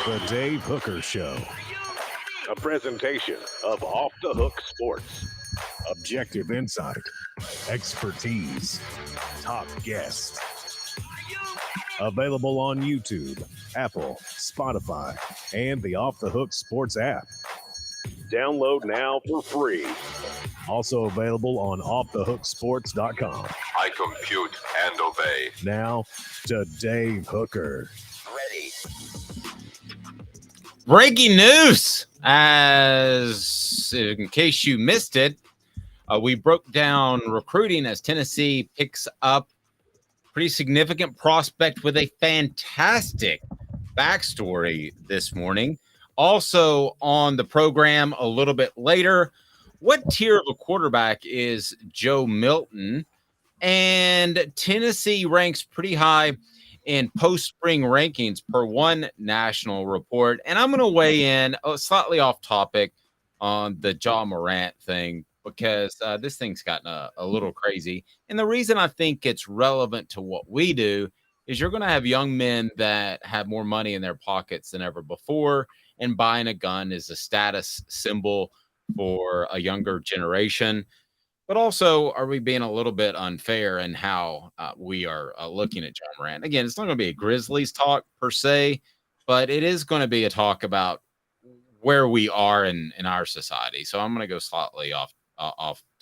The Dave Hooker Show. A presentation of Off the Hook Sports. Objective insight, expertise, top guests. Available on YouTube, Apple, Spotify, and the Off the Hook Sports app. Download now for free. Also available on offthehooksports.com. I compute and obey. Now to Dave Hooker. Ready. Breaking news, as in case you missed it, we broke down recruiting as Tennessee picks up pretty significant prospect with a fantastic backstory this morning. Also on the program a little bit later, what tier of a quarterback is Joe Milton? And Tennessee ranks pretty high in post-spring rankings per one national report. And I'm going to weigh in slightly off topic on the Ja Morant thing because this thing's gotten a little crazy. And the reason I think it's relevant to what we do is you're going to have young men that have more money in their pockets than ever before. And buying a gun is a status symbol for a younger generation. But also, are we being a little bit unfair in how we are looking at Ja Morant? Again, it's not going to be a Grizzlies talk per se, but it is going to be a talk about where we are in our society. So I'm going to go slightly off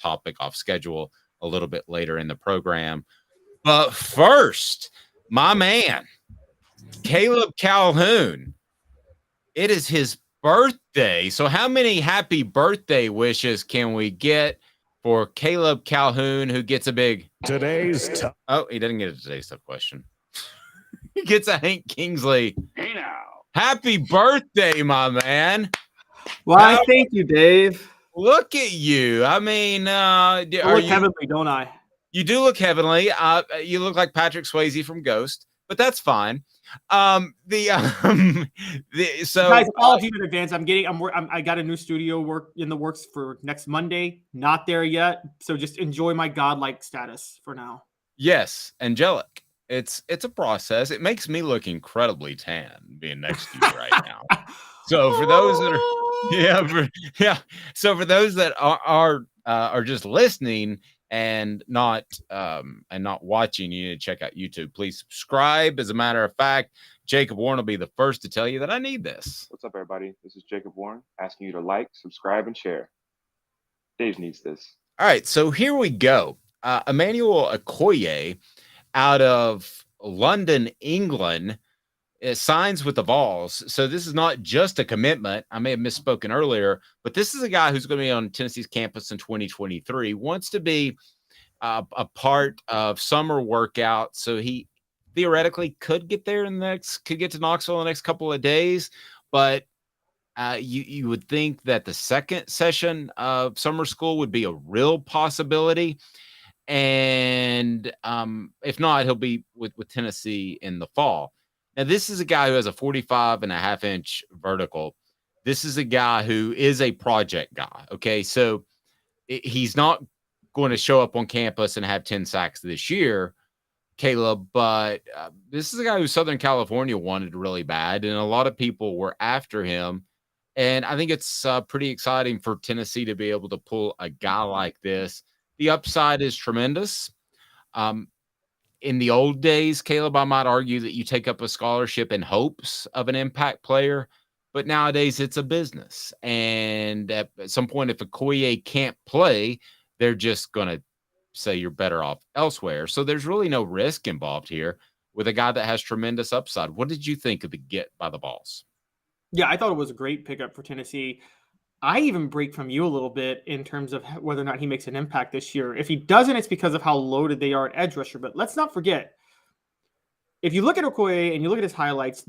topic, off schedule a little bit later in the program. But first, my man, Caleb Calhoun. It is his birthday. So how many happy birthday wishes can we get for Caleb Calhoun, who gets a big Today's oh, he didn't get a today's tough question. He gets a Hank Kingsley. Hey now. Happy birthday, my man. Why, thank you, Dave. Look at you. I mean, I look heavenly, don't I? You do look heavenly. You look like Patrick Swayze from Ghost, but that's fine. So guys, apologies in advance. I got a new studio work in the works for next Monday. Not there yet, so just enjoy my godlike status for now. Yes, angelic. It's a process. It makes me look incredibly tan being next to you right now. So for those that are so for those that are just listening and not watching, you need to check out YouTube. Please subscribe. As a matter of fact, Jacob Warren will be the first to tell you that I need this. What's up, everybody? This is Jacob Warren asking you to like, subscribe, and share. Dave needs this. All right, so here we go. Emmanuel Okoye out of London, England, signs with the Vols. So this is not just a commitment. I may have misspoken earlier, but this is a guy who's going to be on Tennessee's campus in 2023, wants to be a part of summer workout. So he theoretically could get there could get to Knoxville in the next couple of days. But you would think that the second session of summer school would be a real possibility. And if not, he'll be with Tennessee in the fall. Now, this is a guy who has a 45.5-inch vertical. This is a guy who is a project guy, okay? So he's not going to show up on campus and have 10 sacks this year, Caleb, but this is a guy who Southern California wanted really bad, and a lot of people were after him. And I think it's pretty exciting for Tennessee to be able to pull a guy like this. The upside is tremendous. In the old days, Caleb, I might argue that you take up a scholarship in hopes of an impact player, but nowadays it's a business. And at some point, if Okoye can't play, they're just going to say you're better off elsewhere. So there's really no risk involved here with a guy that has tremendous upside. What did you think of the get by the Vols? Yeah, I thought it was a great pickup for Tennessee. I even break from you a little bit in terms of whether or not he makes an impact this year. If he doesn't, it's because of how loaded they are at edge rusher. But let's not forget, if you look at Okoye and you look at his highlights,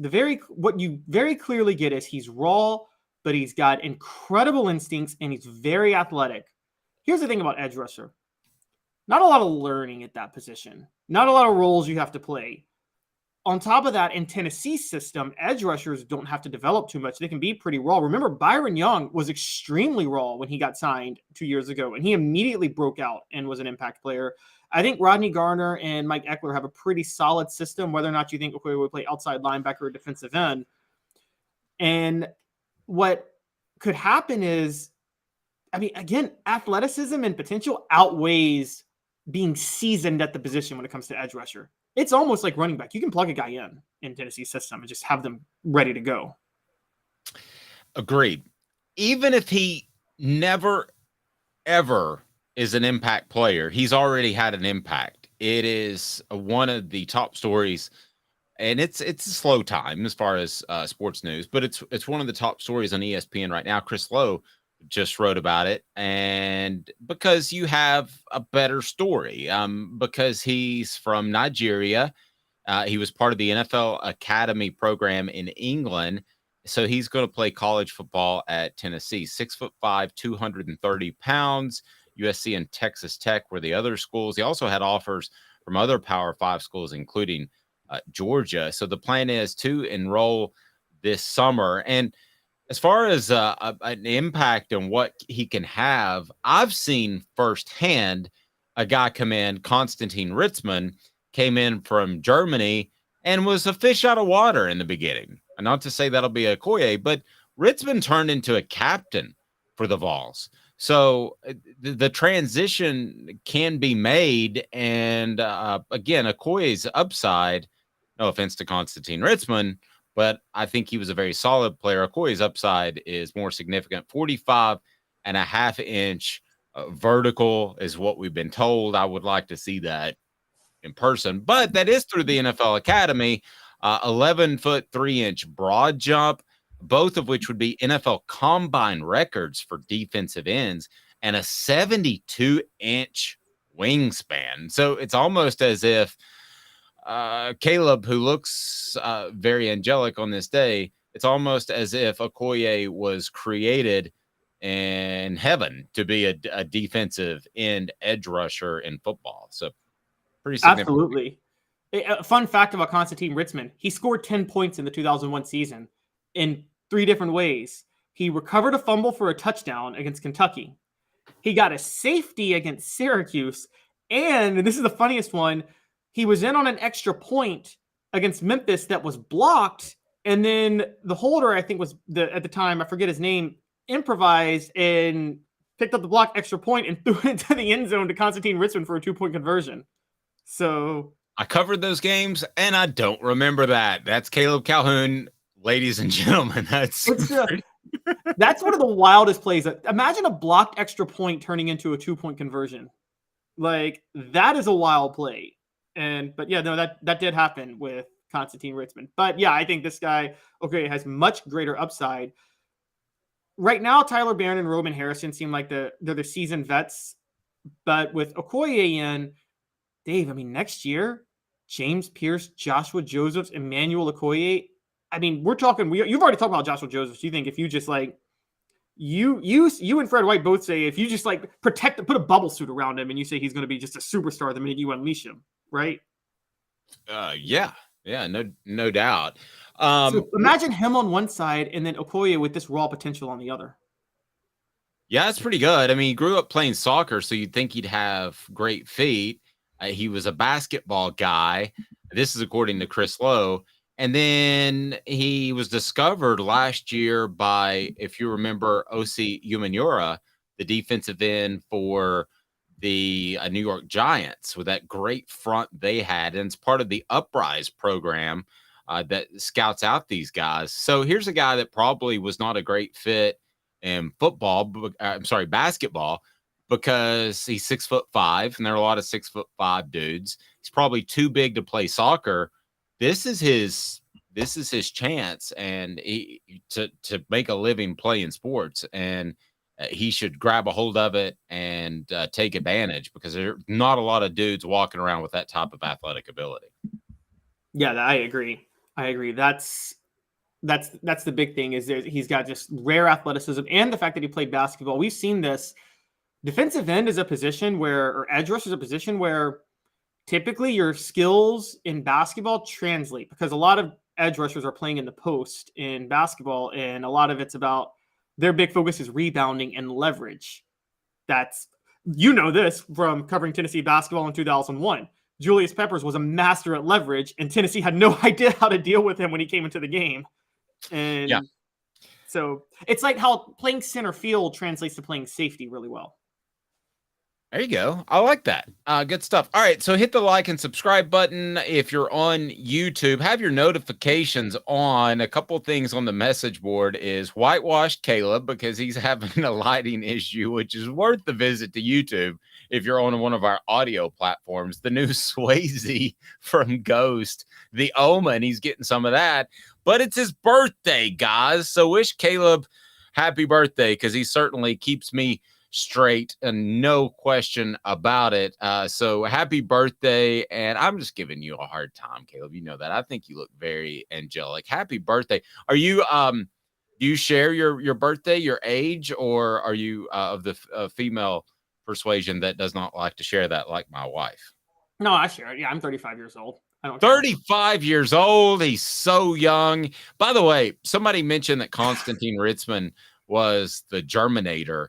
what you very clearly get is he's raw, but he's got incredible instincts and he's very athletic. Here's the thing about edge rusher. Not a lot of learning at that position. Not a lot of roles you have to play. On top of that, in Tennessee's system, edge rushers don't have to develop too much. They can be pretty raw. Remember, Byron Young was extremely raw when he got signed 2 years ago, and he immediately broke out and was an impact player. I think Rodney Garner and Mike Eckler have a pretty solid system, whether or not you think Okoye would play outside linebacker or defensive end. And what could happen is, I mean, again, athleticism and potential outweighs being seasoned at the position when it comes to edge rusher. It's almost like running back. You can plug a guy in Tennessee's system and just have them ready to go. Agreed. Even if he never, ever is an impact player, he's already had an impact. It is one of the top stories, and it's a slow time as far as sports news, but it's one of the top stories on ESPN right now. Chris Lowe just wrote about it, and because you have a better story, because he's from Nigeria, he was part of the NFL Academy program in England, so he's going to play college football at Tennessee. 6'5", 230 pounds. USC and Texas Tech were the other schools. He also had offers from other Power 5 schools, including Georgia. So the plan is to enroll this summer. And as far as an impact on what he can have, I've seen firsthand a guy come in, Konstantin Ritzmann, came in from Germany and was a fish out of water in the beginning. And not to say that'll be Okoye, but Ritzmann turned into a captain for the Vols. So the transition can be made. And again, Okoye's upside, no offense to Konstantin Ritzmann, but I think he was a very solid player. Okoye's upside is more significant. 45.5-inch vertical is what we've been told. I would like to see that in person, but that is through the NFL Academy. 11-foot 3-inch broad jump, both of which would be NFL combine records for defensive ends, and a 72-inch wingspan. So it's almost as if Caleb, who looks very angelic on this day, it's almost as if Okoye was created in heaven to be a defensive end edge rusher in football. So pretty significant. Absolutely. A fun fact about Konstantin Ritzmann, he scored 10 points in the 2001 season in 3 different ways. He recovered a fumble for a touchdown against Kentucky. He got a safety against Syracuse. And this is the funniest one, he was in on an extra point against Memphis that was blocked. And then the holder, I think was at the time, I forget his name, improvised and picked up the block extra point and threw it into the end zone to Konstantin Ritzmann for a 2-point conversion. So I covered those games, and I don't remember that. That's Caleb Calhoun, ladies and gentlemen. That's one of the wildest plays. Imagine a blocked extra point turning into a 2-point conversion. Like, that is a wild play. But yeah, no, that did happen with Konstantin Ritzmann. But yeah, I think this guy, okay, has much greater upside. Right now, Tyler Barron and Roman Harrison seem like they're the seasoned vets. But with Okoye in, Dave, I mean, next year, James Pierce, Joshua Josephs, Emmanuel Okoye. I mean, we're talking. You've already talked about Joshua Josephs. You think if you just like you and Fred White both say if you just like put a bubble suit around him and you say he's going to be just a superstar the minute you unleash him, right? Yeah, no doubt. So imagine him on one side and then Okoye with this raw potential on the other. Yeah, that's pretty good. I mean, he grew up playing soccer, so you'd think he'd have great feet. He was a basketball guy. This is according to Chris Lowe. And then he was discovered last year by, if you remember, O.C. Umenyiora, the defensive end for the New York Giants, with that great front they had. And it's part of the Uprise program that scouts out these guys. So here's a guy that probably was not a great fit in basketball, because he's 6'5", and there are a lot of 6'5" dudes. He's probably too big to play soccer. This is his chance, and to make a living playing sports, and he should grab a hold of it and take advantage, because there's not a lot of dudes walking around with that type of athletic ability. Yeah, I agree. That's the big thing, is he's got just rare athleticism, and the fact that he played basketball. We've seen this. Defensive end is a position or edge rush is a position where typically your skills in basketball translate, because a lot of edge rushers are playing in the post in basketball, and a lot of it's about their big focus is rebounding and leverage. That's, this from covering Tennessee basketball in 2001. Julius Peppers was a master at leverage, and Tennessee had no idea how to deal with him when he came into the game. And So it's like how playing center field translates to playing safety really well. There you go. I like that. Good stuff. All right. So hit the like and subscribe button. If you're on YouTube, have your notifications on. A couple things on the message board is whitewashed Caleb because he's having a lighting issue, which is worth the visit to YouTube. If you're on one of our audio platforms, the new Swayze from Ghost, the Omen, he's getting some of that, but it's his birthday, guys. So wish Caleb happy birthday because he certainly keeps me straight and no question about it. So happy birthday. And I'm just giving you a hard time, Caleb. You know that. I think you look very angelic. Happy birthday. Are you, do you share your birthday, your age, or are you of the female persuasion that does not like to share that like my wife? No, I share it. Yeah, I'm 35 years old. I don't 35 years old. He's so young. By the way, somebody mentioned that Konstantin Ritzman was the Germinator,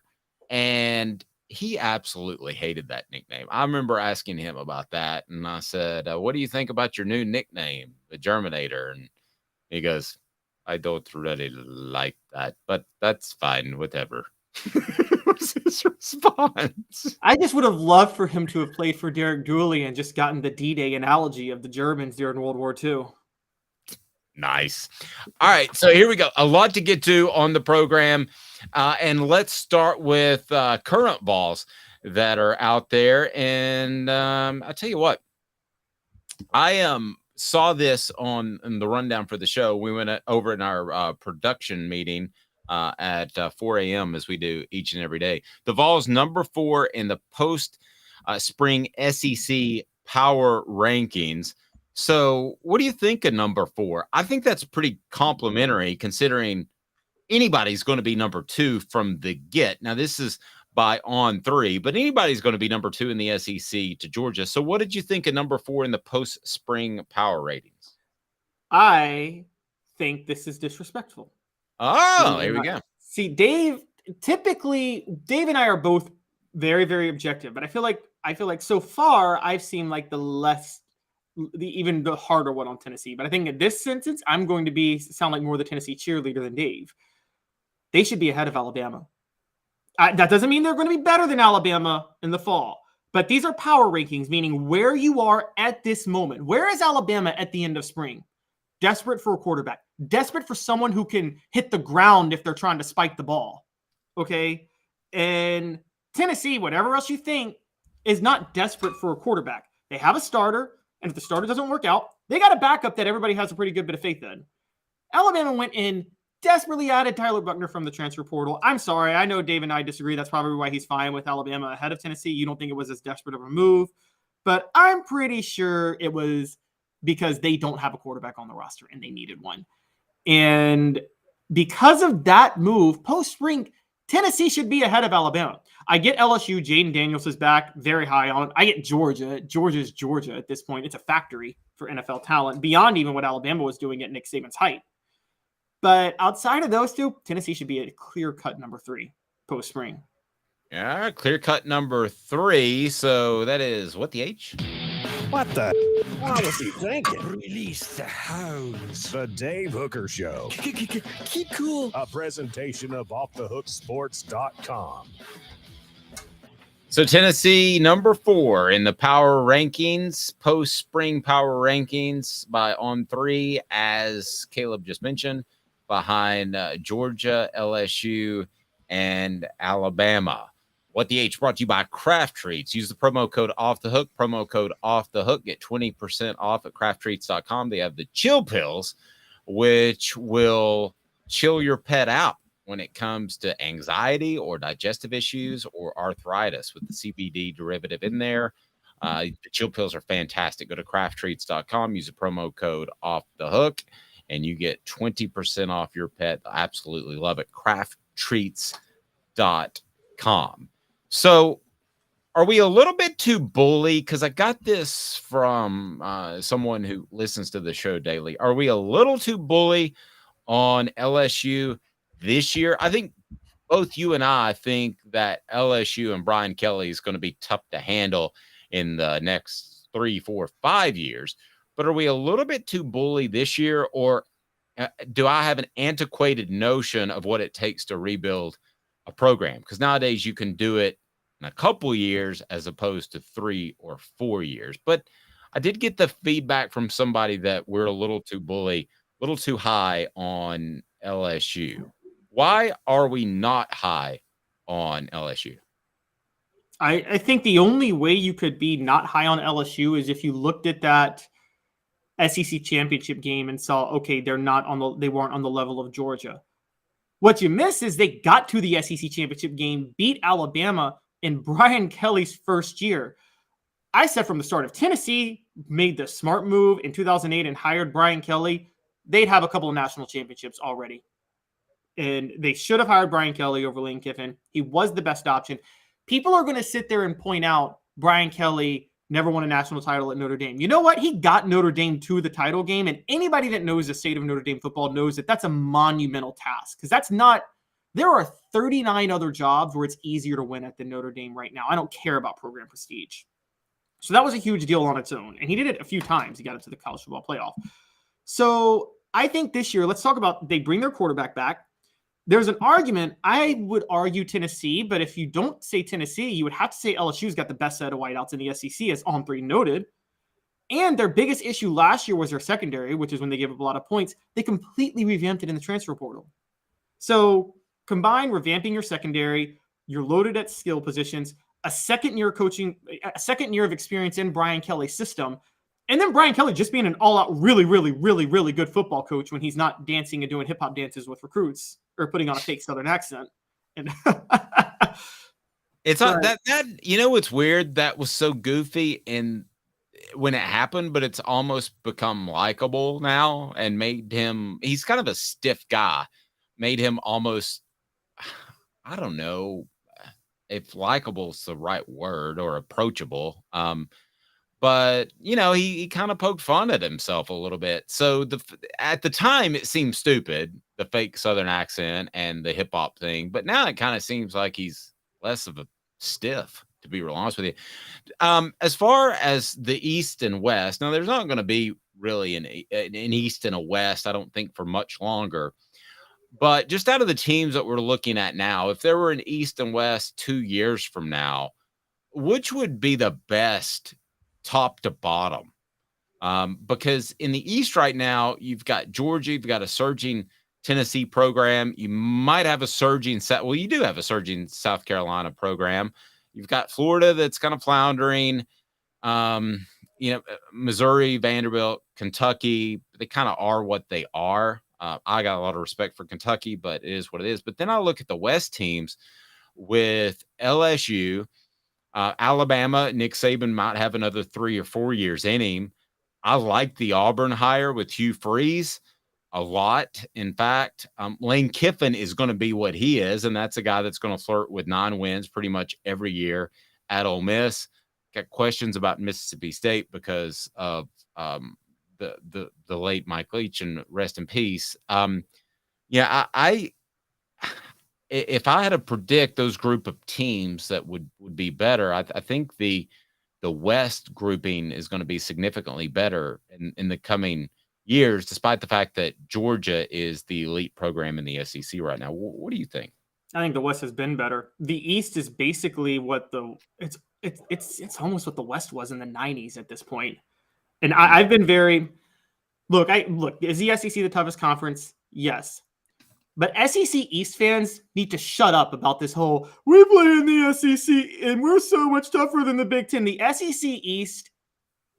and he absolutely hated that nickname. I remember asking him about that, and I said, what do you think about your new nickname, the Germinator? And he goes, I don't really like that, but that's fine, whatever. Was his response. I just would have loved for him to have played for Derek Dooley and just gotten the D-Day analogy of the Germans during World War II. Nice. All right, so here we go. A lot to get to on the program. And let's start with current Vols that are out there. And I'll tell you what, I saw this in the rundown for the show. We went over in our production meeting at 4 a.m. as we do each and every day. The Vols number 4 in the post spring SEC power rankings. So what do you think of number 4? I think that's pretty complimentary considering anybody's going to be number 2 from the get. Now, this is by on 3, but anybody's going to be number 2 in the SEC to Georgia. So what did you think of number 4 in the post-spring power ratings? I think this is disrespectful. Oh, here we go. See, Dave and I are both very, very objective, but I feel like so far I've seen like even the harder one on Tennessee. But I think in this sentence, I'm going to sound like more the Tennessee cheerleader than Dave. They should be ahead of Alabama. That doesn't mean they're going to be better than Alabama in the fall, but these are power rankings, meaning where you are at this moment. Where is Alabama at the end of spring? Desperate for a quarterback, desperate for someone who can hit the ground if they're trying to spike the ball. Okay. And Tennessee, whatever else you think, is not desperate for a quarterback. They have a starter. And if the starter doesn't work out, they got a backup that everybody has a pretty good bit of faith in. Alabama went in, desperately added Tyler Buckner from the transfer portal. I'm sorry. I know Dave and I disagree. That's probably why he's fine with Alabama ahead of Tennessee. You don't think it was as desperate of a move. But I'm pretty sure it was because they don't have a quarterback on the roster and they needed one. And because of that move, post-spring, Tennessee should be ahead of Alabama. I get LSU, Jaden Daniels is back, very high on. I get Georgia. Georgia's Georgia at this point. It's a factory for NFL talent, beyond even what Alabama was doing at Nick Saban's height. But outside of those two, Tennessee should be a clear-cut number 3 post-spring. Yeah, clear-cut number 3. So that is what the H? What the? What was he thinking? Release the hounds. The Dave Hooker Show. Keep cool. A presentation of offthehooksports.com. So Tennessee, number 4 in the power rankings, post-spring power rankings by on 3, as Caleb just mentioned, behind Georgia, LSU, and Alabama. What the H brought to you by Craft Treats. Use the promo code OFFTHEHOOK. Promo code OFFTHEHOOK. Get 20% off at crafttreats.com. They have the chill pills, which will chill your pet out when it comes to anxiety or digestive issues or arthritis with the CBD derivative in there. The chill pills are fantastic. Go to crafttreats.com. Use the promo code OFFTHEHOOK, and you get 20% off your pet. I absolutely love it. crafttreats.com. So are we a little bit too bully? Because I got this from someone who listens to the show daily. Are we a little too bully on LSU this year? I think both you and I think that LSU and Brian Kelly is going to be tough to handle in the next 3, 4, 5 years. But are we a little bit too bully this year? Or do I have an antiquated notion of what it takes to rebuild a program? Because nowadays you can do it in a couple years as opposed to 3 or 4 years. But I did get the feedback from somebody that we're a little too bully, a little too high on LSU. Why are we not high on LSU? I think the only way you could be not high on LSU is if you looked at that SEC championship game and saw, okay, they weren't on the level of Georgia. What you miss is they got to the SEC championship game, beat Alabama in Brian Kelly's first year. I said from the start, if Tennessee made the smart move in 2008 and hired Brian Kelly, they'd have a couple of national championships already. And they should have hired Brian Kelly over Lane Kiffin. He was the best option. People are going to sit there and point out Brian Kelly never won a national title at Notre Dame. You know what? He got Notre Dame to the title game, and anybody that knows the state of Notre Dame football knows that that's a monumental task, because that's not – there are 39 other jobs where it's easier to win at than Notre Dame right now. I don't care about program prestige. So that was a huge deal on its own, and he did it a few times. He got into the college football playoff. So I think this year, let's talk about they bring their quarterback back. There's an argument. I would argue Tennessee, but if you don't say Tennessee, you would have to say LSU's got the best set of wideouts in the SEC, as On 3 noted. And their biggest issue last year was their secondary, which is when they gave up a lot of points. They completely revamped it in the transfer portal. So combine revamping your secondary, you're loaded at skill positions, a second year of experience in Brian Kelly's system, and then Brian Kelly just being an all-out really, really, really, really good football coach when he's not dancing and doing hip-hop dances with recruits or putting on a fake Southern accent. And it's not that what's weird? That was so goofy when it happened, but it's almost become likable now and made him, he's kind of a stiff guy, made him almost, I don't know if likable is the right word, or approachable. But he kind of poked fun at himself a little bit. So at the time it seemed stupid, the fake Southern accent and the hip hop thing. But now it kind of seems like he's less of a stiff, to be real honest with you. As far as the East and West, now there's not going to be really an East and a West, I don't think, for much longer. But just out of the teams that we're looking at now, if there were an East and West 2 years from now, which would be the best top to bottom? Because in the East right now, you've got Georgia, you've got a surging Tennessee program. You might have a surging you do have a surging South Carolina program. You've got Florida that's kind of floundering. Missouri, Vanderbilt, Kentucky, they kind of are what they are. I got a lot of respect for Kentucky, but it is what it is. But then I look at the West teams with LSU, Alabama. Nick Saban might have another 3 or 4 years in him. I like the Auburn hire with Hugh Freeze a lot. In fact, Lane Kiffin is going to be what he is, and that's a guy that's going to flirt with 9 wins pretty much every year at Ole Miss. Got questions about Mississippi State because of the late Mike Leach, and rest in peace. If I had to predict those group of teams that would be better, I think the West grouping is going to be significantly better in the coming years, despite the fact that Georgia is the elite program in the SEC right now. What do you think? I think the West has been better. The East is basically what it's almost what the West was in the 90s at this point. And I've been very look, is the SEC the toughest conference? Yes. But SEC East fans need to shut up about this whole, we play in the SEC and we're so much tougher than the Big Ten. The SEC East,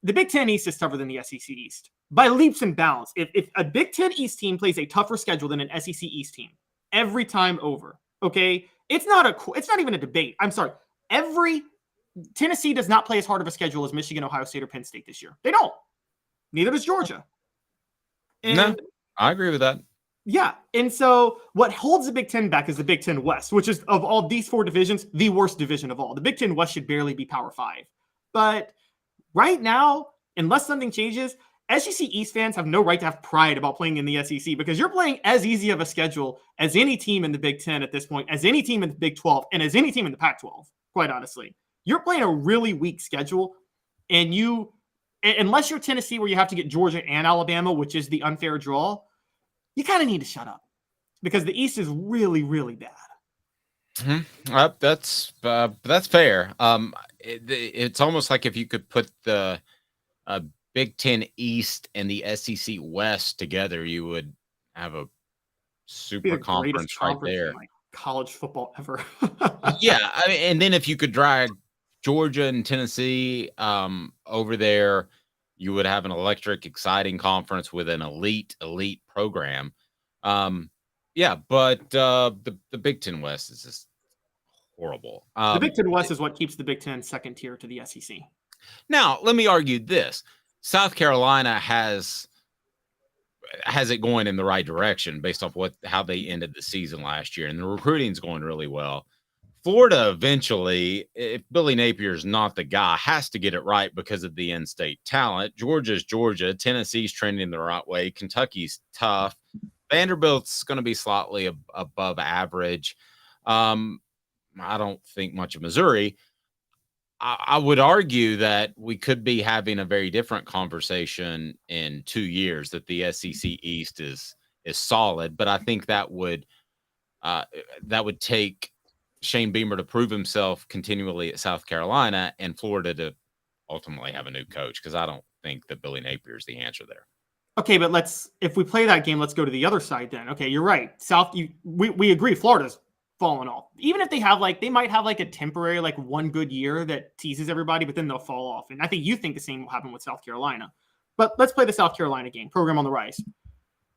the Big Ten East is tougher than the SEC East by leaps and bounds. If a Big Ten East team plays a tougher schedule than an SEC East team, every time over, okay? It's not even a debate. I'm sorry. Tennessee does not play as hard of a schedule as Michigan, Ohio State, or Penn State this year. They don't. Neither does Georgia. No, I agree with that. Yeah. And so what holds the Big Ten back is the Big Ten West, which is, of all these 4 divisions, the worst division of all. The Big Ten West should barely be Power 5. But right now, unless something changes, SEC East fans have no right to have pride about playing in the SEC, because you're playing as easy of a schedule as any team in the Big Ten at this point, as any team in the Big 12, and as any team in the Pac-12, quite honestly. You're playing a really weak schedule, and unless you're Tennessee, where you have to get Georgia and Alabama, which is the unfair draw, you kind of need to shut up because the East is really, really bad. That's fair. It's almost like if you could put the Big Ten East and the SEC West together, you would have a super conference right there. In, like, college football ever. Yeah, I mean, and then if you could drag Georgia and Tennessee over there, you would have an electric, exciting conference with an elite program. Yeah, but the Big Ten West is just horrible. The Big Ten West is what keeps the Big Ten second tier to the SEC. Now, let me argue this. South Carolina has it going in the right direction based off how they ended the season last year, and the recruiting's going really well. Florida eventually, if Billy Napier's not the guy, has to get it right because of the in-state talent. Georgia's Georgia. Tennessee's trending the right way. Kentucky's tough. Vanderbilt's going to be slightly above average. I don't think much of Missouri. I would argue that we could be having a very different conversation in 2 years, that the SEC East is solid, but I think that would take Shane Beamer to prove himself continually at South Carolina and Florida to ultimately have a new coach, because I don't think that Billy Napier is the answer there. Okay, but if we play that game, let's go to the other side then. Okay, you're right. We agree Florida's fallen off. Even if they might have like a temporary, like one good year that teases everybody, but then they'll fall off. And I think you think the same will happen with South Carolina. But let's play the South Carolina game. Program on the rise.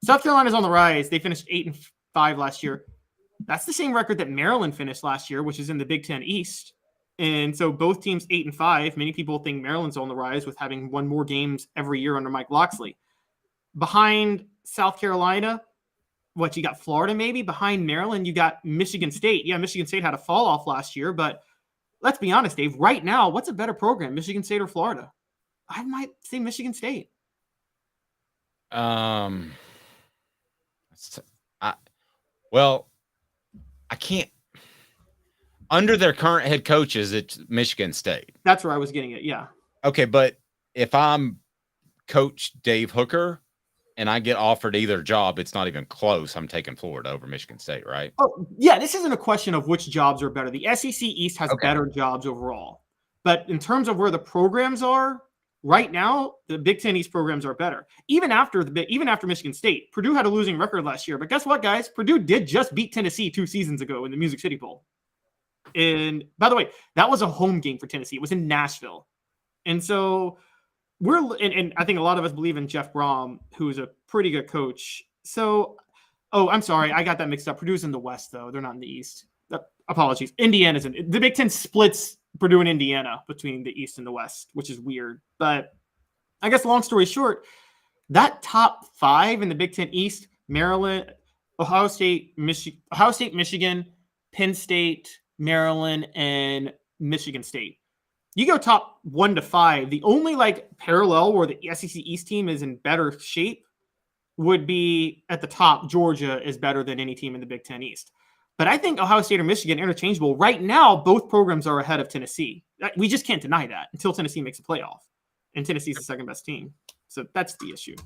South Carolina's on the rise. They finished 8-5 last year. That's the same record that Maryland finished last year, which is in the Big Ten East. And so both teams 8-5. Many people think Maryland's on the rise with having won more games every year under Mike Locksley. Behind South Carolina, you got Florida maybe? Behind Maryland, you got Michigan State. Yeah, Michigan State had a fall off last year, but let's be honest, Dave. Right now, what's a better program, Michigan State or Florida? I might say Michigan State. I can't. Under their current head coaches, it's Michigan State. That's where I was getting it. Yeah. Okay, but if I'm Coach Dave Hooker and I get offered either job, it's not even close. I'm taking Florida over Michigan State, right? Oh, yeah. This isn't a question of which jobs are better. The SEC East has better jobs overall. But in terms of where the programs are, right now, the Big Ten East programs are better. Even after Michigan State, Purdue had a losing record last year. But guess what, guys? Purdue did just beat Tennessee 2 seasons ago in the Music City Bowl. And by the way, that was a home game for Tennessee. It was in Nashville. And so and I think a lot of us believe in Jeff Brom, who is a pretty good coach. So, I'm sorry. I got that mixed up. Purdue's in the West, though. They're not in the East. Apologies. Indiana's in the Big Ten splits Purdue and Indiana between the East and the West, which is weird. But I guess long story short, that top 5 in the Big Ten East, Maryland, Ohio State, Michigan, Penn State, Maryland, and Michigan State. You go top 1 to 5, the only parallel where the SEC East team is in better shape would be at the top. Georgia is better than any team in the Big Ten East. But I think Ohio State or Michigan interchangeable. Right now, both programs are ahead of Tennessee. We just can't deny that until Tennessee makes a playoff. And Tennessee's the second best team. So that's the issue.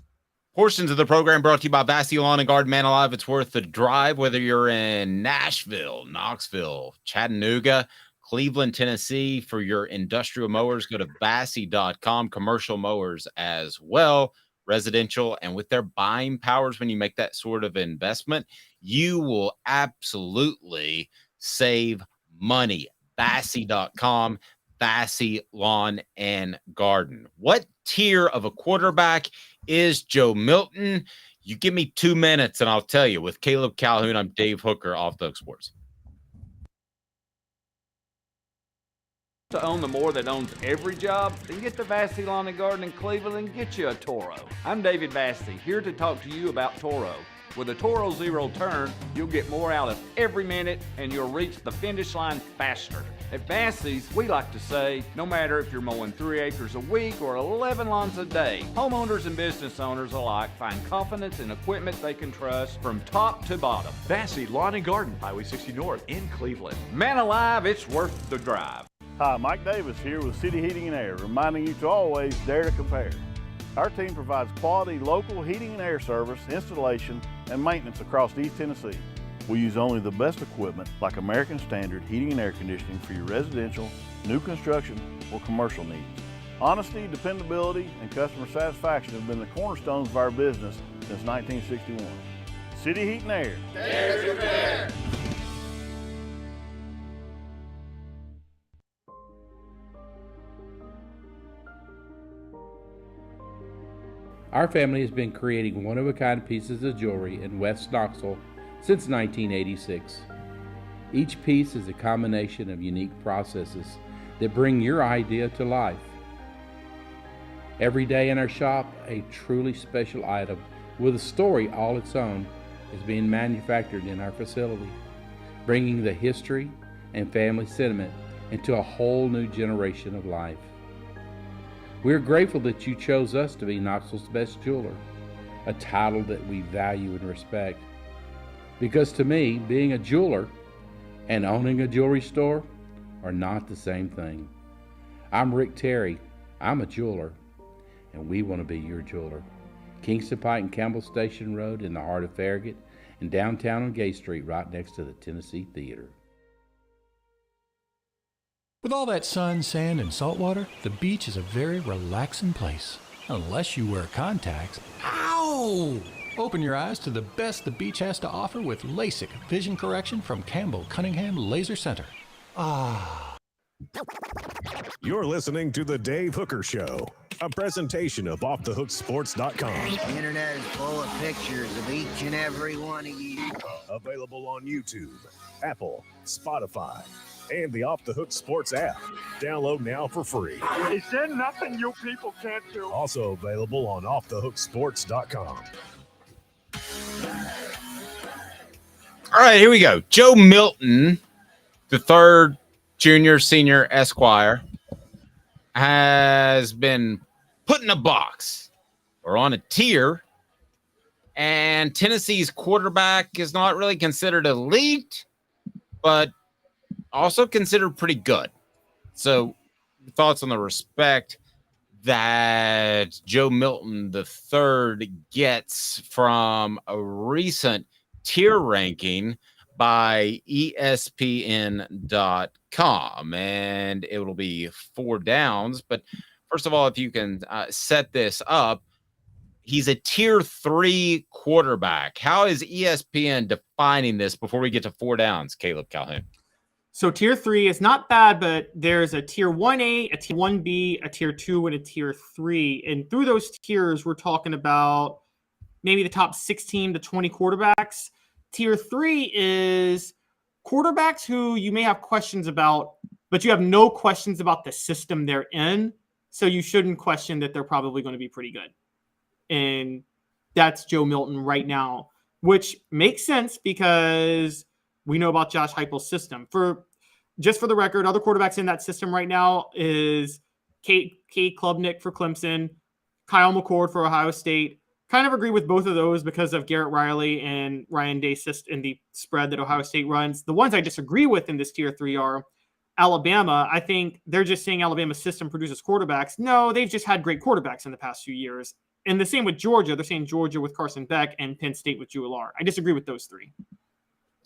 Portions of the program brought to you by Vassy Lawn and Garden. Man alive, it's worth the drive, whether you're in Nashville, Knoxville, Chattanooga, Cleveland, Tennessee. For your industrial mowers, go to Vassy.com. Commercial mowers as well, residential. And with their buying powers, when you make that sort of investment, you will absolutely save money. Vassy.com, Vassy Lawn and Garden. What tier of a quarterback is Joe Milton? You give me 2 minutes and I'll tell you. With Caleb Calhoun, I'm Dave Hooker, Off the Hook Sports. To own the more that owns every job, then get to Vassy Lawn and Garden in Cleveland and get you a Toro. I'm David Vassy, here to talk to you about Toro. With a Toro Zero Turn, you'll get more out of every minute and you'll reach the finish line faster. At Vassy's, we like to say, no matter if you're mowing 3 acres a week or 11 lawns a day, homeowners and business owners alike find confidence in equipment they can trust from top to bottom. Vassy Lawn and Garden, Highway 60 North in Cleveland. Man alive, it's worth the drive. Hi, Mike Davis here with City Heating and Air, reminding you to always dare to compare. Our team provides quality local heating and air service, installation, and maintenance across East Tennessee. We use only the best equipment like American Standard heating and air conditioning for your residential, new construction, or commercial needs. Honesty, dependability, and customer satisfaction have been the cornerstones of our business since 1961. City Heat and Air. There's your pair. Our family has been creating one-of-a-kind pieces of jewelry in West Knoxville since 1986. Each piece is a combination of unique processes that bring your idea to life. Every day in our shop, a truly special item with a story all its own is being manufactured in our facility, bringing the history and family sentiment into a whole new generation of life. We're grateful that you chose us to be Knoxville's best jeweler, a title that we value and respect. Because to me, being a jeweler and owning a jewelry store are not the same thing. I'm Rick Terry. I'm a jeweler, and we want to be your jeweler. Kingston Pike and Campbell Station Road in the heart of Farragut, and downtown on Gay Street right next to the Tennessee Theater. With all that sun, sand, and salt water, the beach is a very relaxing place. Unless you wear contacts. Ow! Open your eyes to the best the beach has to offer with LASIK vision correction from Campbell Cunningham Laser Center. Ah. You're listening to The Dave Hooker Show, a presentation of OffTheHookSports.com. The internet is full of pictures of each and every one of you. Available on YouTube, Apple, Spotify, and the Off the Hook Sports app. Download now for free. Is there nothing you people can't do? Also available on OffTheHookSports.com. All right, here we go. Joe Milton III, Junior, Senior, Esquire, has been put in a box or on a tier, and Tennessee's quarterback is not really considered elite, but also considered pretty good. So, thoughts on the respect that Joe Milton III gets from a recent tier ranking by ESPN.com, and it will be 4 downs. But first of all, if you can set this up, he's a tier 3 quarterback. How is ESPN defining this before we get to 4 downs, Caleb Calhoun? So tier 3 is not bad, but there's a tier 1A, a tier 1B, a tier 2, and a tier 3. And through those tiers, we're talking about maybe the top 16 to 20 quarterbacks. Tier 3 is quarterbacks who you may have questions about, but you have no questions about the system they're in. So you shouldn't question that they're probably going to be pretty good. And that's Joe Milton right now, which makes sense because we know about Josh Heupel's system. Just for the record, other quarterbacks in that system right now is Kate Klubnik for Clemson, Kyle McCord for Ohio State. Kind of agree with both of those because of Garrett Riley and Ryan Day in the spread that Ohio State runs. The ones I disagree with in this tier 3 are Alabama. I think they're just saying Alabama's system produces quarterbacks. No, they've just had great quarterbacks in the past few years. And the same with Georgia. They're saying Georgia with Carson Beck and Penn State with Drew Allar. I disagree with those 3.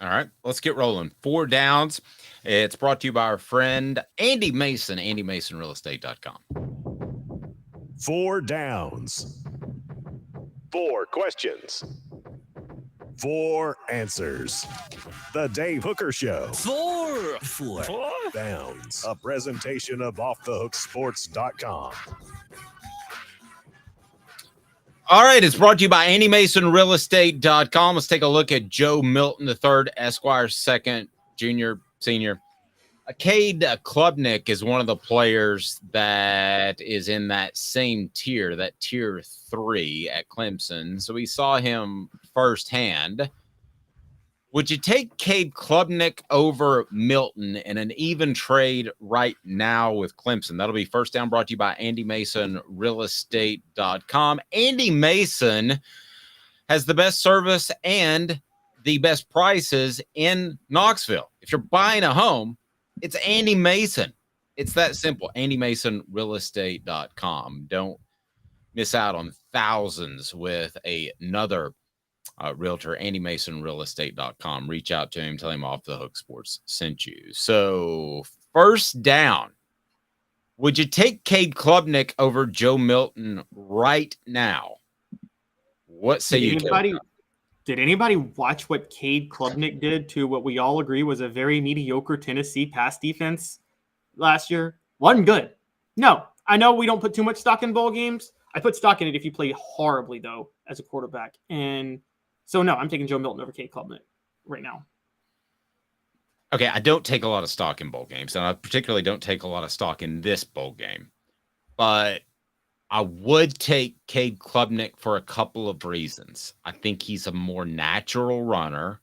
All right, let's get rolling. 4 downs. It's brought to you by our friend Andy Mason, AndyMasonRealEstate.com. 4 downs. 4 questions. 4 answers. The Dave Hooker Show. 4 downs. A presentation of OffTheHookSports.com. All right, it's brought to you by AndyMasonRealEstate.com. Let's take a look at Joe Milton III, Esquire, 2nd, Junior, Senior. Cade Klubnik is one of the players that is in that same tier, that tier 3 at Clemson. So we saw him firsthand. Would you take Cade Klubnik over Milton in an even trade right now with Clemson? That'll be first down, brought to you by AndyMasonRealEstate.com. Andy Mason has the best service and the best prices in Knoxville. If you're buying a home, it's Andy Mason. It's that simple. AndyMasonRealEstate.com. Don't miss out on thousands with another realtor, AndyMasonRealEstate.com. Reach out to him, tell him Off the Hook Sports sent you. So, first down. Would you take Cade Klubnik over Joe Milton right now? What say you? Did anybody watch what Cade Klubnik did to what we all agree was a very mediocre Tennessee pass defense last year? Wasn't good. No, I know we don't put too much stock in bowl games. I put stock in it if you play horribly, though, as a quarterback. And so, no, I'm taking Joe Milton over Cade Klubnik right now. Okay, I don't take a lot of stock in bowl games, and I particularly don't take a lot of stock in this bowl game. But I would take Cade Klubnik for a couple of reasons. I think he's a more natural runner.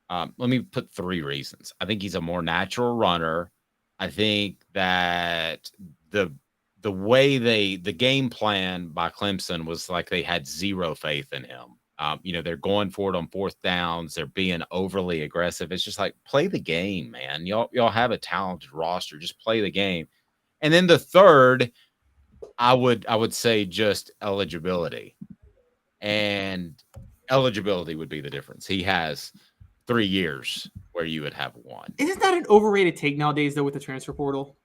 Let me put 3 reasons. I think he's a more natural runner. I think that the way the game plan by Clemson was like they had zero faith in him. They're going for it on 4th downs. They're being overly aggressive. It's just like, play the game, man. Y'all have a talented roster. Just play the game. And then the third, I would say just eligibility. And eligibility would be the difference. He has 3 years where you would have 1. Isn't that an overrated take nowadays, though, with the transfer portal?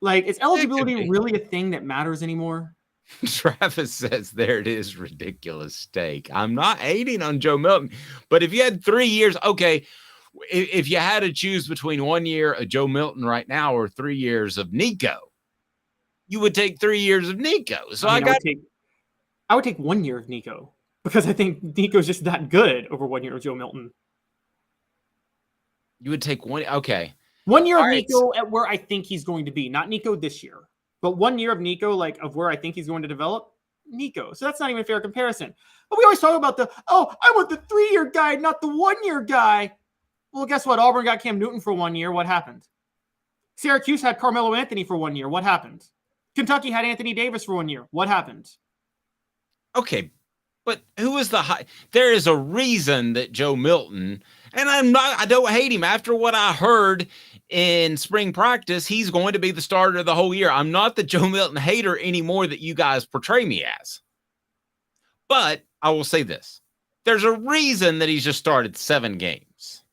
Like, is eligibility really a thing that matters anymore? Travis says, there it is, ridiculous take. I'm not hating on Joe Milton, but if you had 3 years, okay, if you had to choose between 1 year of Joe Milton right now or 3 years of Nico, you would take 3 years of Nico. So I would take 1 year of Nico because I think Nico's just that good over 1 year of Joe Milton. You would take 1. Okay. 1 year of Nico at where I think he's going to be, not Nico this year. But 1 year of Nico, like of where I think he's going to develop, Nico. So that's not even a fair comparison. But we always talk about I want the 3 year guy, not the 1 year guy. Well, guess what? Auburn got Cam Newton for 1 year. What happened? Syracuse had Carmelo Anthony for 1 year. What happened? Kentucky had Anthony Davis for 1 year. What happened? Okay, but who is the high? There is a reason that Joe Milton, and I don't hate him. After what I heard in spring practice, he's going to be the starter the whole year. I'm not the Joe Milton hater anymore that you guys portray me as. But I will say this. There's a reason that he's just started 7 games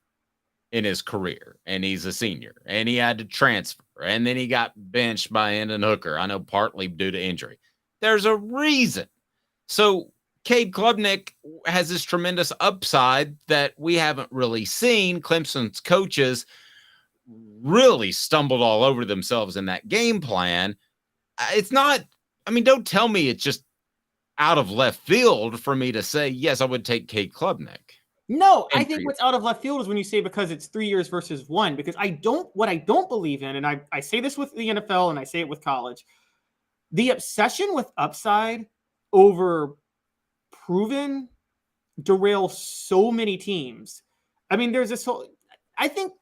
in his career, and he's a senior, and he had to transfer, and then he got benched by Hendon Hooker. I know partly due to injury. There's a reason. So Cade Klubnik has this tremendous upside that we haven't really seen. Clemson's coaches really stumbled all over themselves in that game plan. It's not, don't tell me it's just out of left field for me to say, yes, I would take Cade Klubnik. No, I think what's out of left field is when you say because it's 3 years versus 1, because what I don't believe in, and I say this with the NFL and I say it with college, the obsession with upside over proven derails so many teams. There's this whole, I think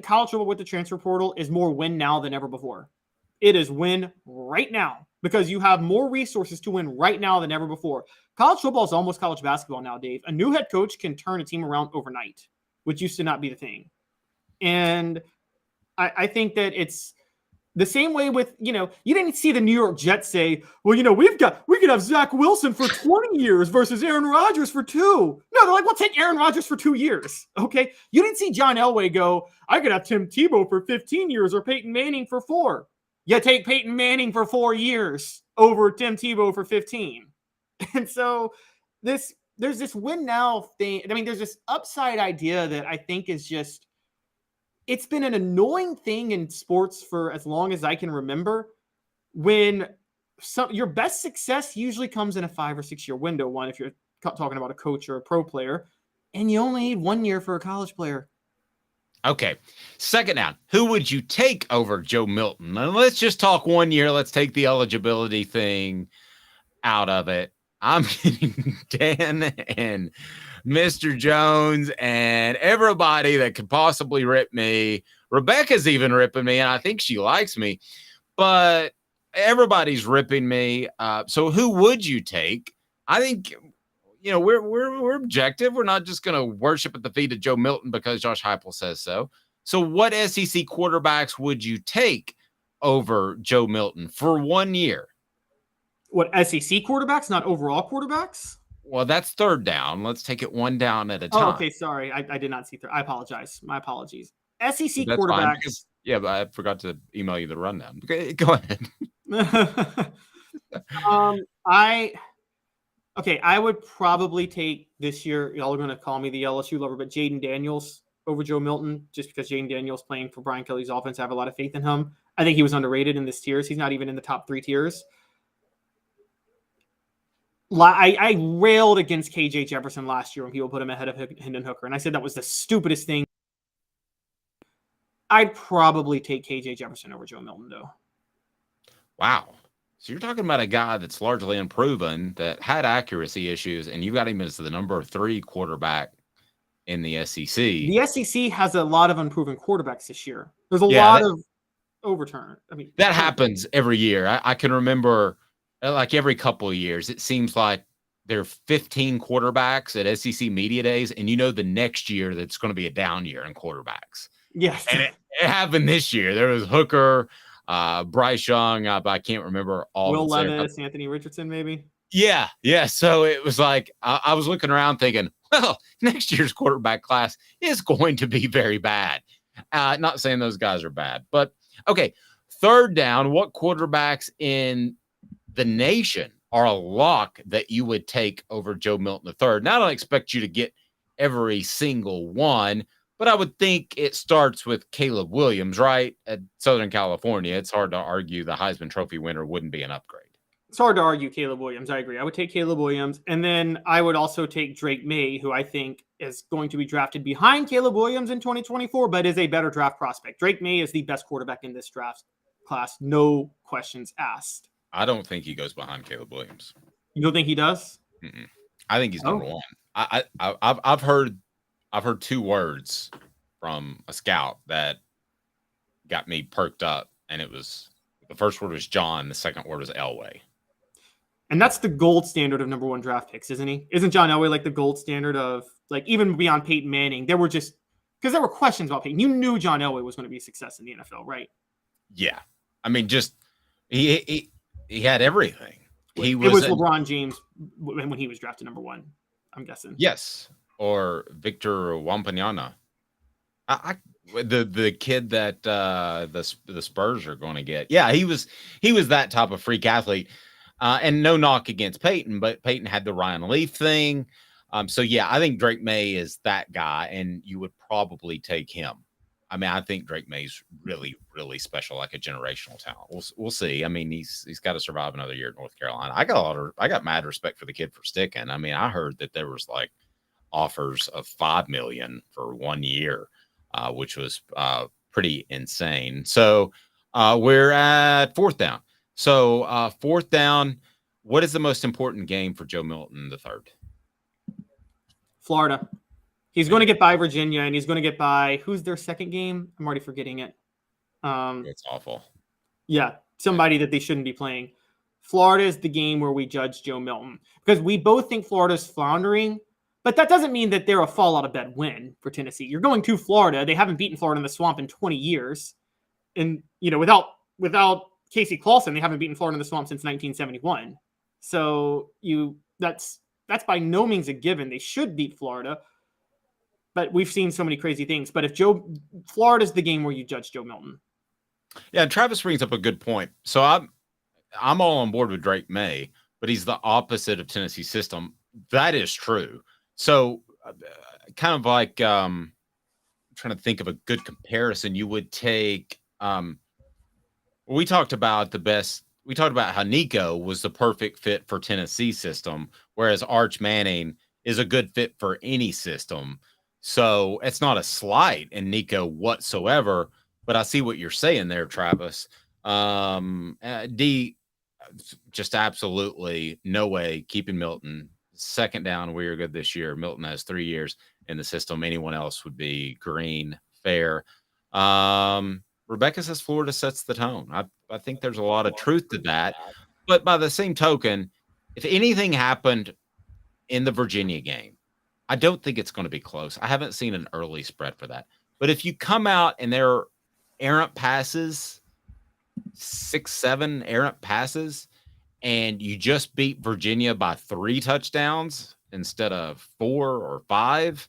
college football with the transfer portal is more win now than ever before. It is win right now because you have more resources to win right now than ever before. College football is almost college basketball now, Dave. A new head coach can turn a team around overnight, which used to not be the thing. And I think that it's the same way with, you didn't see the New York Jets say, well, we could have Zach Wilson for 20 years versus Aaron Rodgers for 2. No, they're like, we'll take Aaron Rodgers for 2 years. Okay. You didn't see John Elway go, I could have Tim Tebow for 15 years or Peyton Manning for 4. You take Peyton Manning for 4 years over Tim Tebow for 15. And so there's this win now thing. There's this upside idea that I think is just, it's been an annoying thing in sports for as long as I can remember, when your best success usually comes in a 5 or 6 year window. One, if you're talking about a coach or a pro player, and you only need 1 year for a college player. Okay. Second down, who would you take over Joe Milton? And let's just talk 1 year. Let's take the eligibility thing out of it. I'm getting Dan and Mr. Jones and everybody that could possibly rip me. Rebecca's even ripping me, and I think she likes me. But everybody's ripping me. So who would you take? I think, we're objective. We're not just going to worship at the feet of Joe Milton because Josh Heupel says so. So what SEC quarterbacks would you take over Joe Milton for 1 year? What, SEC quarterbacks, not overall quarterbacks? Well, that's third down. Let's take it one down at a Oh, time. okay. Sorry. I did not see third. I apologize. My apologies. SEC That's fine, quarterbacks. because, yeah, but I forgot to email you the rundown. Okay, go ahead. I would probably take this year. Y'all are going to call me the LSU lover, but Jaden Daniels over Joe Milton, just because Jaden Daniels playing for Brian Kelly's offense. I have a lot of faith in him. I think he was underrated in this tiers. He's not even in the top 3 tiers. I railed against KJ Jefferson last year when people put him ahead of Hendon Hooker, and I said that was the stupidest thing. I'd probably take KJ Jefferson over Joe Milton, though. Wow. So you're talking about a guy that's largely unproven, that had accuracy issues, and you got him as the number 3 quarterback in the SEC. The SEC has a lot of unproven quarterbacks this year. There's a lot of overturn. I mean, that happens every year. I can remember, like, every couple of years, it seems like there are 15 quarterbacks at SEC Media Days, and you know the next year that's going to be a down year in quarterbacks. Yes. And it happened this year. There was Hooker, Bryce Young, but I can't remember all. Will Levis, Anthony Richardson, maybe. Yeah. So it was like I was looking around thinking, well, next year's quarterback class is going to be very bad. Not saying those guys are bad, but okay. Third down, what quarterbacks in the nation are a lock that you would take over Joe Milton III? Now, I don't expect you to get every single one, but I would think it starts with Caleb Williams, right? At Southern California, it's hard to argue the Heisman Trophy winner wouldn't be an upgrade. It's hard to argue Caleb Williams. I agree. I would take Caleb Williams. And then I would also take Drake May, who I think is going to be drafted behind Caleb Williams in 2024, but is a better draft prospect. Drake May is the best quarterback in this draft class. No questions asked. I don't think he goes behind Caleb Williams. You don't think he does? Mm-mm. I think he's number 1. I've heard 2 words from a scout that got me perked up, and it was, the first word was John, the second word was Elway. And that's the gold standard of number 1 draft picks, isn't he? Isn't John Elway like the gold standard of, like, even beyond Peyton Manning? There were just, because there were questions about Peyton. You knew John Elway was going to be a success in the NFL, right? Yeah. I mean, just he had everything. It was LeBron James when he was drafted number 1, I'm guessing. Yes. Or Victor Wembanyama. The kid that the Spurs are going to get. Yeah, he was that type of freak athlete. And no knock against Peyton, but Peyton had the Ryan Leaf thing. So yeah, I think Drake May is that guy, and you would probably take him. I mean, I think Drake May's really, really special, like a generational talent. We'll see. I mean, he's got to survive another year at North Carolina. I got mad respect for the kid for sticking. I mean, I heard that there was like offers of $5 million for 1 year, which was pretty insane. So we're at 4th down. So 4th down, what is the most important game for Joe Milton III? Florida. He's going to get by Virginia, and he's going to get by, who's their second game? I'm already forgetting it. It's awful. Yeah, somebody that they shouldn't be playing. Florida is the game where we judge Joe Milton, because we both think Florida's floundering, but that doesn't mean that they're a fall out of bed win for Tennessee. You're going to Florida. They haven't beaten Florida in the Swamp in 20 years. And, you know, without Casey Clausen, they haven't beaten Florida in the Swamp since 1971. So that's by no means a given. They should beat Florida, but we've seen so many crazy things. But if Florida's the game where you judge Joe Milton. Yeah, Travis brings up a good point. So I'm all on board with Drake May, but he's the opposite of Tennessee's system. That is true. So kind of like trying to think of a good comparison. You would take we talked about how Nico was the perfect fit for Tennessee system, whereas Arch Manning is a good fit for any system. So it's not a slight in Nico whatsoever, but I see what you're saying there, Travis. D, just absolutely no way keeping Milton. 2nd down, we are good this year. Milton has 3 years in the system. Anyone else would be green, fair. Rebecca says Florida sets the tone. I think there's a lot of truth to that. But by the same token, if anything happened in the Virginia game, I don't think it's going to be close. I haven't seen an early spread for that. But if you come out and there are errant passes, 6, 7 errant passes, and you just beat Virginia by 3 touchdowns instead of 4 or 5,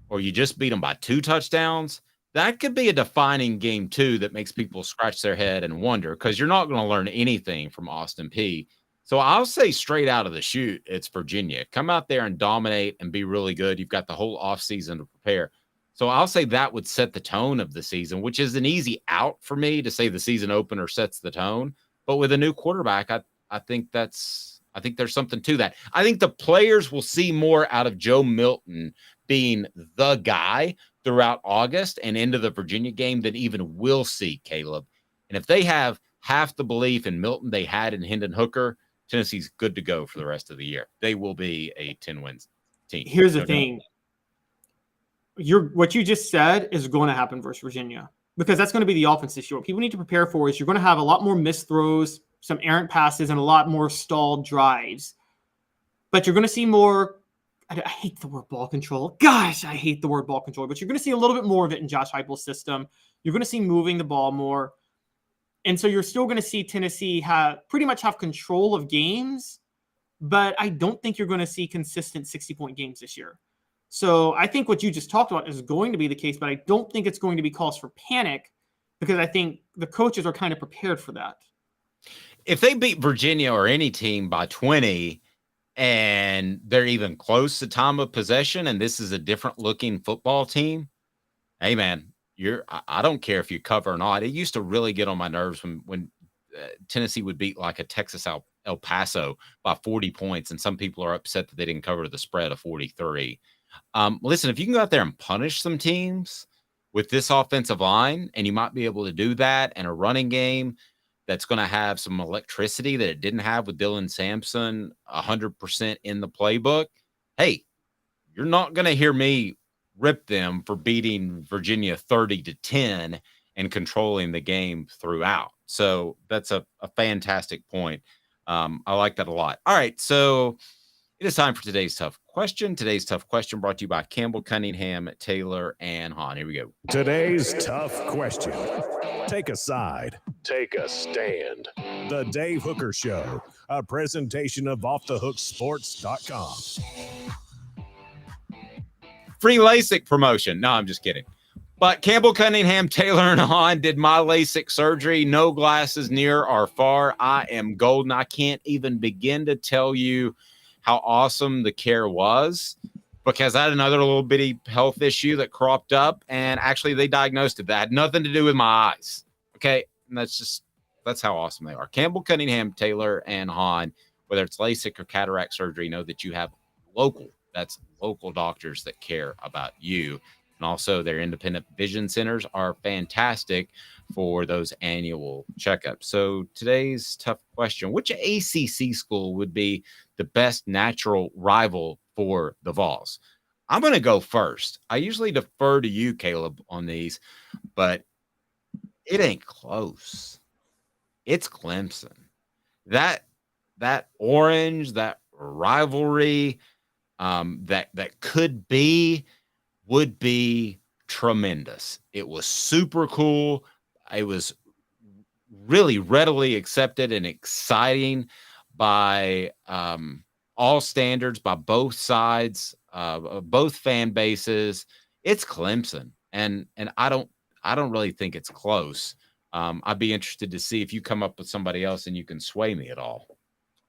or you just beat them by 2 touchdowns, that could be a defining game too that makes people scratch their head and wonder, because you're not going to learn anything from Austin Peay. So I'll say straight out of the chute, it's Virginia. Come out there and dominate and be really good. You've got the whole offseason to prepare. So I'll say that would set the tone of the season, which is an easy out for me to say the season opener sets the tone. But with a new quarterback, I think there's something to that. I think the players will see more out of Joe Milton being the guy throughout August and into the Virginia game than even we'll see, Caleb. And if they have half the belief in Milton they had in Hendon Hooker, Tennessee's good to go for the rest of the year. They will be a 10-win team. Here's the thing. What you just said is going to happen versus Virginia, because that's going to be the offense this year. What people need to prepare for is you're going to have a lot more missed throws, some errant passes, and a lot more stalled drives. But you're going to see more. I hate the word ball control. Gosh, I hate the word ball control. But you're going to see a little bit more of it in Josh Heupel's system. You're going to see moving the ball more. And so you're still going to see Tennessee pretty much have control of games. But I don't think you're going to see consistent 60-point games this year. So I think what you just talked about is going to be the case, but I don't think it's going to be cause for panic, because I think the coaches are kind of prepared for that. If they beat Virginia or any team by 20 and they're even close to time of possession and this is a different looking football team, hey man, I don't care if you cover or not. It used to really get on my nerves when Tennessee would beat like a Texas El Paso by 40 points, and some people are upset that they didn't cover the spread of 43. Listen, if you can go out there and punish some teams with this offensive line, and you might be able to do that, and a running game that's going to have some electricity that it didn't have with Dylan Sampson 100% in the playbook, hey, you're not going to hear me rip them for beating Virginia 30-10 and controlling the game throughout. So that's a fantastic point. I like that a lot. All right, so it is time for today's tough question. Today's tough question brought to you by Campbell, Cunningham, Taylor, and Hahn. Here we go. Today's tough question. Take a side. Take a stand. The Dave Hooker Show, a presentation of offthehooksports.com. Free LASIK promotion. No, I'm just kidding. But Campbell, Cunningham, Taylor, and Hahn did my LASIK surgery. No glasses near or far. I am golden. I can't even begin to tell you how awesome the care was, because I had another little bitty health issue that cropped up, and actually they diagnosed it. That had nothing to do with my eyes. Okay. And that's how awesome they are. Campbell, Cunningham, Taylor, and Hahn, whether it's LASIK or cataract surgery, know that you have local doctors that care about you. And also their independent vision centers are fantastic for those annual checkups. So today's tough question: which ACC school would be the best natural rival for the Vols? I'm going to go first. I usually defer to you, Caleb, on these, but it ain't close. It's Clemson. That orange, that rivalry, that would be tremendous. It was super cool. It was really readily accepted and exciting by all standards, by both sides, both fan bases. It's Clemson, and I don't really think it's close. I'd be interested to see if you come up with somebody else and you can sway me at all.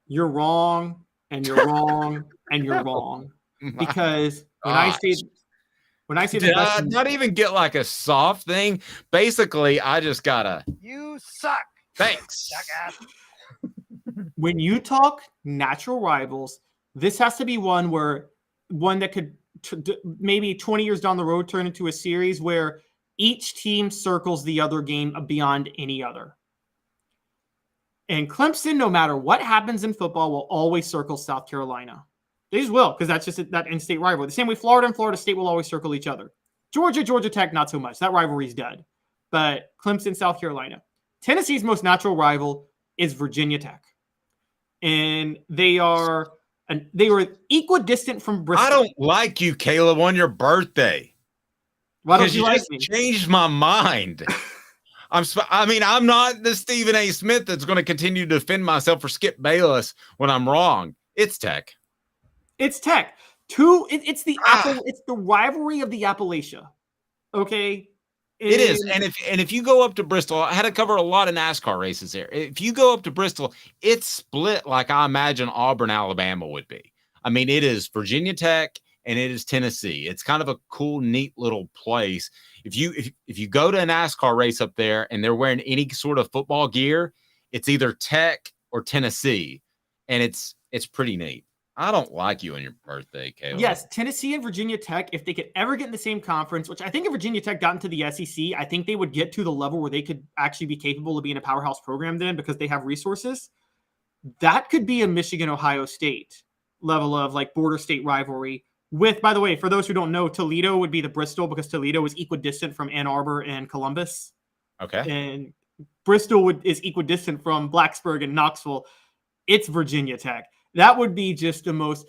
You're wrong, and you're wrong, and you're wrong, because when I say did I not even get like a soft thing? Basically, I just gotta. You suck. Thanks. When you talk natural rivals, this has to be one that could maybe 20 years down the road turn into a series where each team circles the other game beyond any other. And Clemson, no matter what happens in football, will always circle South Carolina. They just will, because that's just that in-state rivalry. The same way Florida and Florida State will always circle each other. Georgia Tech, not so much. That rivalry's dead. But Clemson, South Carolina. Tennessee's most natural rival is Virginia Tech. And they were equidistant from Bristol. I don't like you, Caleb, on your birthday. Why don't you like just me? Changed my mind. I'm not the Stephen A. Smith that's going to continue to defend myself for Skip Bayless when I'm wrong. It's Tech. It's Tech. It's the rivalry of the Appalachia. Okay. It is. And if you go up to Bristol, I had to cover a lot of NASCAR races there. If you go up to Bristol, it's split like I imagine Auburn, Alabama would be. I mean, it is Virginia Tech and it is Tennessee. It's kind of a cool, neat little place. If you go to a NASCAR race up there and they're wearing any sort of football gear, it's either Tech or Tennessee. And it's pretty neat. I don't like you on your birthday, Caleb. Yes, Tennessee and Virginia Tech, if they could ever get in the same conference, which I think if Virginia Tech got into the SEC, I think they would get to the level where they could actually be capable of being a powerhouse program then because they have resources. That could be a Michigan-Ohio State level of like border state rivalry with, by the way, for those who don't know, Toledo would be the Bristol because Toledo is equidistant from Ann Arbor and Columbus. Okay. And Bristol is equidistant from Blacksburg and Knoxville. It's Virginia Tech. That would be just the most